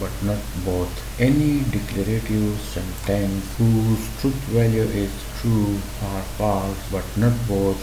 but not both. Any declarative sentence whose truth value is true or false but not both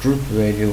truth value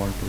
1 2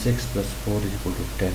6 + 4 = 10।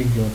1 2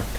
8,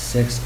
6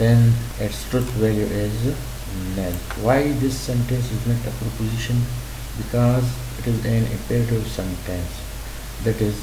then its truth value is null. Why this sentence is not a proposition? Because it is an imperative sentence that is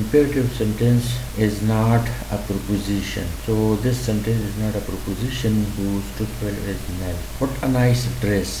Imperative sentence is not a proposition, so this sentence is not a proposition whose truth value is null. What a nice dress.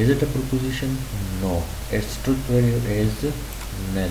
Is it a proposition? No. Its truth value is null.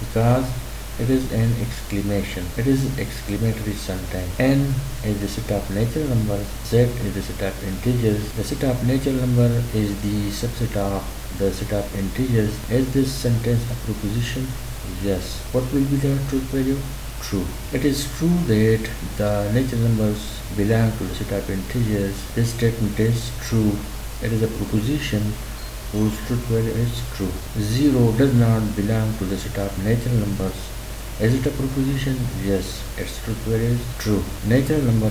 Because it is an exclamation. It is exclamatory sentence. N is the set of natural numbers. Z is the set of integers. The set of natural number is the subset of the set of integers. Is this sentence a proposition? Yes. What will be the truth value? True. It is true that the natural numbers belong to the set of integers. This statement is true. It is a proposition whose truth value is true. 0 does not belong to the set of natural numbers. Is it a proposition? Yes. Its truth value is true. Natural number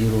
0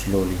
slowly.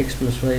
x + y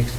x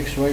x y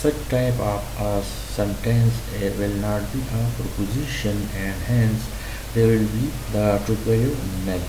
Such type of a sentence will not be a proposition and hence there will be the truth value null.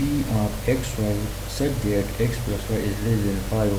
p of x y such that x + y is less than 5,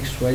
x y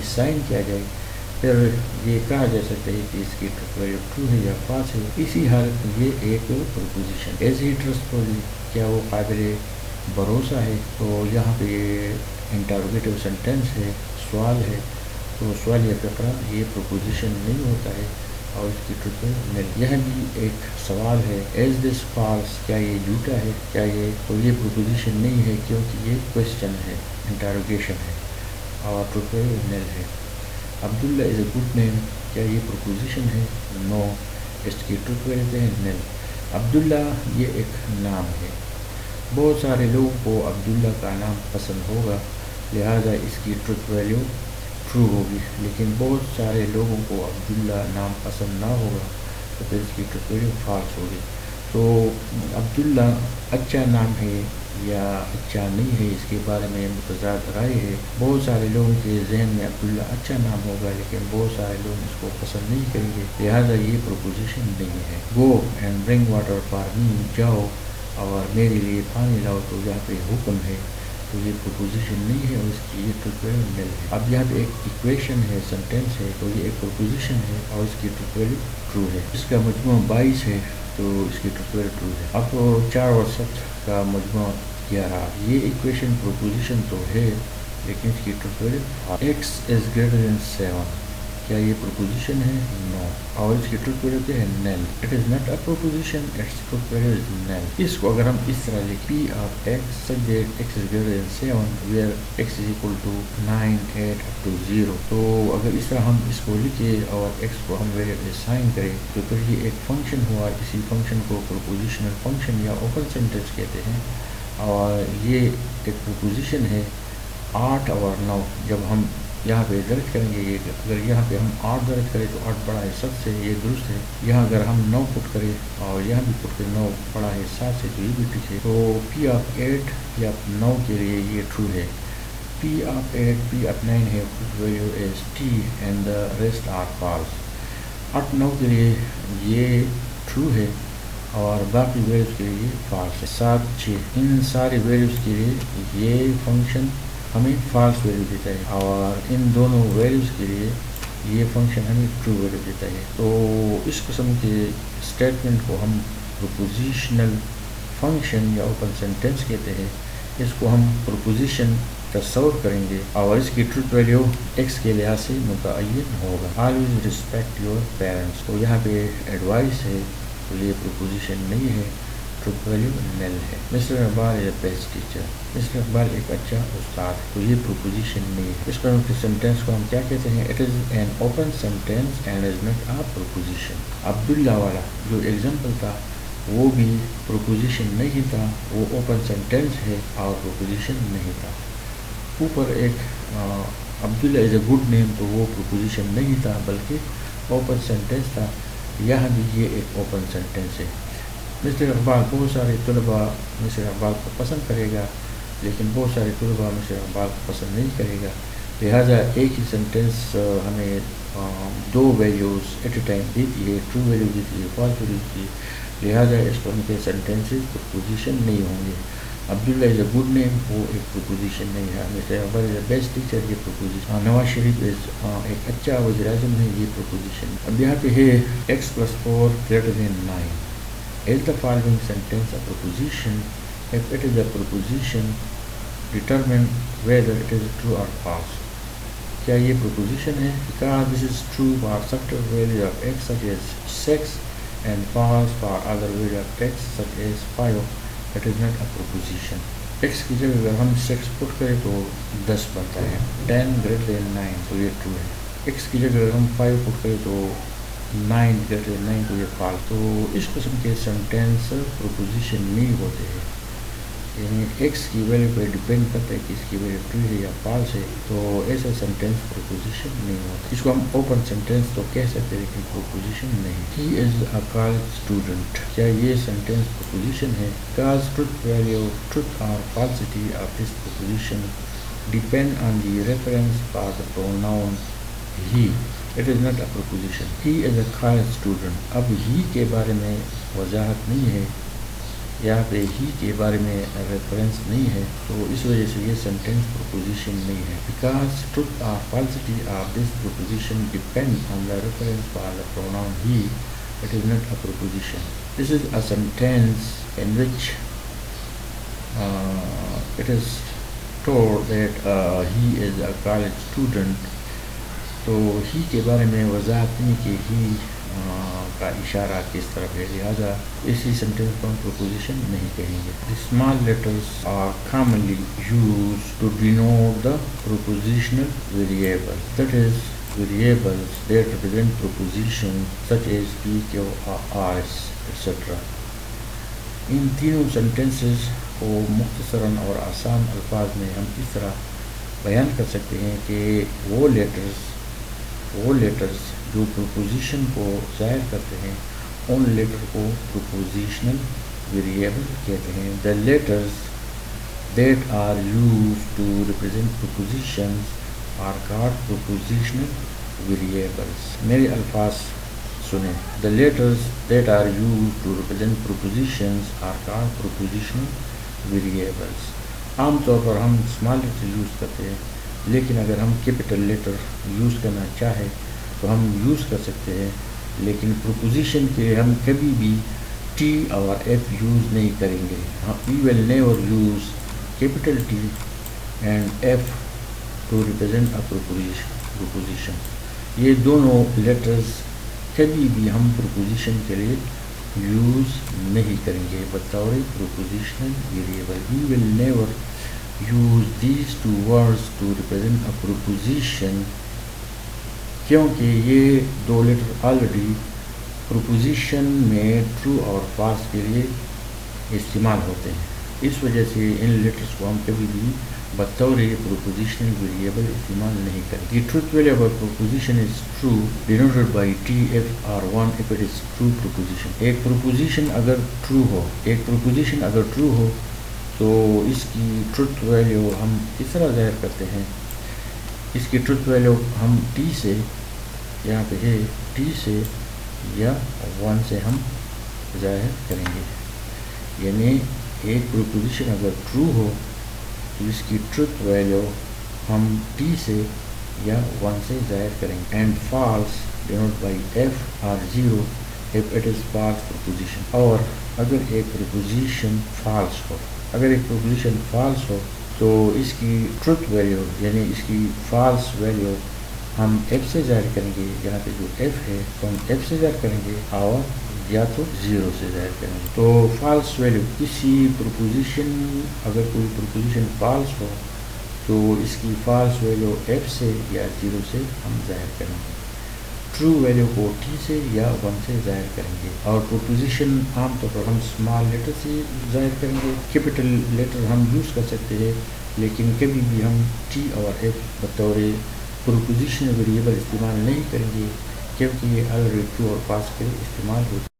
assign کیا جائے پھر یہ کہا جا سکتا ہے کہ اس کی ٹروتھ ویلیو ٹرو ہے یا فالس ہے. اسی حالت میں یہ ایک پروپوزیشن ایز ہی ٹرسٹفل کیا وہ قابل بھروسہ ہے. تو یہاں پہ یہ انٹروگیٹو سینٹینس ہے سوال ہے تو سوال یا فقرہ یہ پروپوزیشن نہیں ہوتا ہے اور اس کی ٹروتھ ویلیو یہ بھی ایک سوال ہے ایز دس فالس کیا یہ جھوٹا ہے کیا یہ تو یہ پروپوزیشن نہیں ہے کیونکہ یہ کوشچن ہے انٹروگیشن ہے اور ٹروتھ ویلیو نل ہے. عبداللہ از اے گڈ نیم کیا یہ پروپوزیشن ہے نو اس کی ٹروتھ ویلیو ہے نل. عبداللہ یہ ایک نام ہے بہت سارے لوگوں کو عبداللہ کا نام پسند ہوگا لہٰذا اس کی ٹروتھ ویلیو ٹرو ہوگی. لیکن بہت سارے لوگوں کو عبداللہ نام پسند نہ ہوگا تو پھر اس کی ٹروتھ ویلیو فالس ہوگی. تو عبداللہ اچھا نام ہے یا اچھا نہیں ہے اس کے بارے میں متضاد رائے ہے. بہت سارے لوگوں کے ذہن میں عبداللہ اچھا نام ہوگا لیکن بہت سارے لوگ اس کو پسند نہیں کریں گے لہٰذا یہ پروپوزیشن نہیں ہے. Go and bring water for me جاؤ اور میرے لیے پانی لاؤ تو یہاں پہ حکم ہے تو یہ پروپوزیشن نہیں ہے اور اس کی یہ ٹروتھ ویلیو نل ہے. اب یہاں پہ ایک ایکویشن ہے سینٹینس ہے تو یہ ایک پروپوزیشن ہے اور اس کی ٹروتھ ویلیو ٹرو ہے. اس کا مجموعہ 22 ہے تو اس کی ٹروتھ ویلیو ٹرو ہے. اب 4 اور 7 کا مجموعہ 11 یہ ایکویشن پروپوزیشن تو ہے لیکن اس کی truth value x is greater than 7 کیا یہ پروپوزیشن ہے نو اور اس کی ٹروتھ ویلیو کیا ہے null. It is not a proposition its truth value is null. اس کو اگر ہم اس طرح لکھ P of X such that X is greater than 7 where X is equal to 9 8 up to 0 تو اگر اس طرح ہم اس کو لکھے اور ایکس کو ہم ویلیو اسائن کریں تو پھر یہ ایک فنکشن ہوا. اسی فنکشن کو پروپوزیشنل فنکشن یا اوپن سینٹینس کہتے ہیں اور یہ ایک پروپوزیشن ہے 8 اور 9 جب ہم یہاں پہ درج کریں گے یہ اگر یہاں پہ ہم 8 درج کریں تو 8 بڑا ہے 7 سے یہ درست ہے. یہاں اگر ہم 9 پٹ کریں اور یہاں بھی پٹ کریں 9 بڑا ہے 7 سے تو یہ بھی ٹھیک ہے. تو پی آف 8 پی آف 9 کے لیے یہ ٹرو ہے. پی آف 8 پی آف 9 ہے value is T and the rest are false. 8 9 کے لیے یہ ٹرو ہے اور باقی ویلیوز کے لیے فالس ہے. 7 6 ان ساری ویلیوز کے لیے یہ فنکشن ہمیں فالس ویلیو دیتا ہے اور ان دونوں ویلیوز کے لیے یہ فنکشن ہمیں ٹرو ویلیو دیتا ہے. تو اس قسم کے اسٹیٹمنٹ کو ہم پروپوزیشنل فنکشن یا اوپن سینٹینس کہتے ہیں. اس کو ہم پروپوزیشن تصور کریں گے اور اس کی ٹروتھ ویلیو ایکس کے لحاظ سے متعین ہوگا. آلویز ریسپیکٹ یور پیرنٹس تو یہاں پہ ایڈوائس ہے تو یہ پروپوزیشن نہیں ہے ٹروتھ ویلیو نل ہے. Mister Iqbal is a best teacher mister Iqbal ایک اچھا استاد تو یہ پروپوزیشن نہیں ہے. اس قسم کے سینٹینس کو ہم کیا کہتے ہیں it is an open sentence and is not a proposition. Abdullah والا جو ایگزامپل تھا وہ بھی پروپوزیشن نہیں تھا وہ اوپن سینٹینس ہے اور پروپوزیشن نہیں تھا. اوپر ایک عبداللہ از اے گڈ نیم تو وہ پروپوزیشن نہیں تھا بلکہ اوپن سینٹینس تھا. یہاں بھی یہ ایک اوپن سینٹینس ہے. مسٹر اقبال بہت سارے طلباء مسٹر اقبال کو پسند کرے گا لیکن بہت سارے طلباء مسٹر اقبال کو پسند نہیں کرے گا لہٰذا ایک ہی سینٹینس ہمیں 2 ویلیوز ایٹ اے ٹائم دیتی ہے ٹرو ویلیو دیتی ہے فالس ویلیو دیتی ہے لہٰذا اس پر ان کے سینٹینسز پروپوزیشن نہیں ہوں گے. عبداللہ از اے گڈ نیم وہ ایک پروپوزیشن نہیں ہے. Mister Iqbal is a best teacher یہ پروپوزیشن. نواز شریف ایک اچھا وزیر اعظم ہے یہ پروپوزیشن. اب یہاں پہ ہے x plus 4 greater than 9. Is the following sentence a proposition? If it is a proposition, determine whether it is true or false. کیا یہ proposition ہے؟ Because this is true for certain values of x such as 6 and false for other values of x such as 5. It is not a proposition. x کی جگہ اگر ہم 6 پٹ کریں تو 10 بنتا ہے. 10 greater than 9 تو یہ true ہے. x کی جگہ اگر ہم 5 پٹ کریں تو 9 greater than 9 تو یہ فالس. تو اس قسم کے سینٹینس پروپوزیشن نہیں ہوتے ہیں یعنی ایکس کی ویلیو پہ ڈپینڈ کرتا ہے کہ اس کی ویلیو ٹرو ہے یا فالس ہے تو ایسا سینٹینس پروپوزیشن نہیں ہوتا. اس کو ہم اوپن سینٹینس تو کہہ سکتے ہیں لیکن پروپوزیشن نہیں. ہی از اے کالج اسٹوڈنٹ کیا یہ سینٹینس پروپوزیشن ہے؟ کاز ٹروتھ ویلیو ٹروتھ اور falsity of this proposition depend on the reference for the pronoun he. It is not a proposition. He is a college student. اب ہی کے بارے میں وضاحت نہیں ہے یہاں پہ ہی کے بارے میں ریفرنس نہیں ہے، تو اس وجہ سے یہ سینٹینس پروپوزیشن نہیں ہے. بیکاز ٹروتھ اور falsity of this proposition depend on the reference for the pronoun he. It is not a proposition. This is a sentence in which it is told that he is a college student. تو ہی کے بارے میں وضاحت نہیں کہ ہی کا اشارہ کس طرف ہے، لہٰذا اسی سینٹینس کو ہم پروپوزیشن نہیں کہیں گے. The small letters are commonly used to denote the propositional variables. That is, variables that represent propositions such as P, Q, R, S, etc. ان تینوں سینٹینسز کو مختصراً اور آسان الفاظ میں ہم اس طرح بیان کر سکتے ہیں کہ وہ لیٹرز جو پروپوزیشن کو ظاہر کرتے ہیں ان لیٹر کو پروپوزیشنل ویریبل کہتے ہیں. The letters that are used to represent propositions are called propositional variables. میرے الفاظ سنیں. The letters that are used to represent propositions are called propositional variables. عام طور پر ہم اسمال لیٹر یوز کرتے ہیں، لیکن اگر ہم کیپٹل لیٹر یوز کرنا چاہیں تو ہم یوز کر سکتے ہیں، لیکن پروپوزیشن کے لیے ہم کبھی بھی ٹی اور ایف یوز نہیں کریں گے. We will never use capital T and F to represent a proposition. یہ دونوں لیٹرز کبھی بھی ہم پروپوزیشن کے لیے یوز نہیں کریں گے بطور propositional variable. We will never use these two words to represent a proposition کیونکہ یہ دو لیٹر آلریڈی پروپوزیشن میں ٹرو اور فالس کے لیے استعمال ہوتے ہیں. اس وجہ سے ان لیٹرز کو ہم کبھی بھی بطور پروپوزیشنل ویریبل استعمال نہیں کریں. The truth value of a proposition is true denoted by T, F or 1 if it is true proposition. ایک پروپوزیشن اگر ٹرو ہو تو اس کی ٹروتھ ویلیو ہم اس طرح ظاہر کرتے ہیں. اس کی ٹروتھ ویلیو ہم T سے، یہاں پہ ہے T سے یا 1 سے ہم ظاہر کریں گے. یعنی ایک پروپوزیشن اگر ٹرو ہو تو اس کی ٹروتھ ویلیو ہم T سے یا 1 سے ظاہر کریں گے. And false denote by F اور 0 if it is false proposition. اور اگر ایک پروپوزیشن فالس ہو تو اس کی ٹروتھ ویلیو یعنی اس کی فالس ویلیو ہم F سے ظاہر کریں گے. یہاں پہ جو F ہے تو ہم F سے ظاہر کریں گے اور یا تو 0 سے ظاہر کریں گے. تو فالس ویلیو کسی اگر کوئی پروپوزیشن فالس ہو تو اس کی فالس ویلیو F سے یا 0 سے ہم ظاہر کریں گے. ٹرو ویلیو کو T سے یا 1 سے ظاہر کریں گے. اور پروپوزیشن عام طور پر ہم اسمال لیٹر سے ظاہر کریں گے. کیپٹل لیٹر ہم یوز کر سکتے ہیں، لیکن کبھی بھی ہم T اور F بطور پروپوزیشن ویریبل استعمال نہیں کریں گے کیونکہ یہ آلریڈی ٹرو اور فالس کے لیے استعمال ہوتا ہے.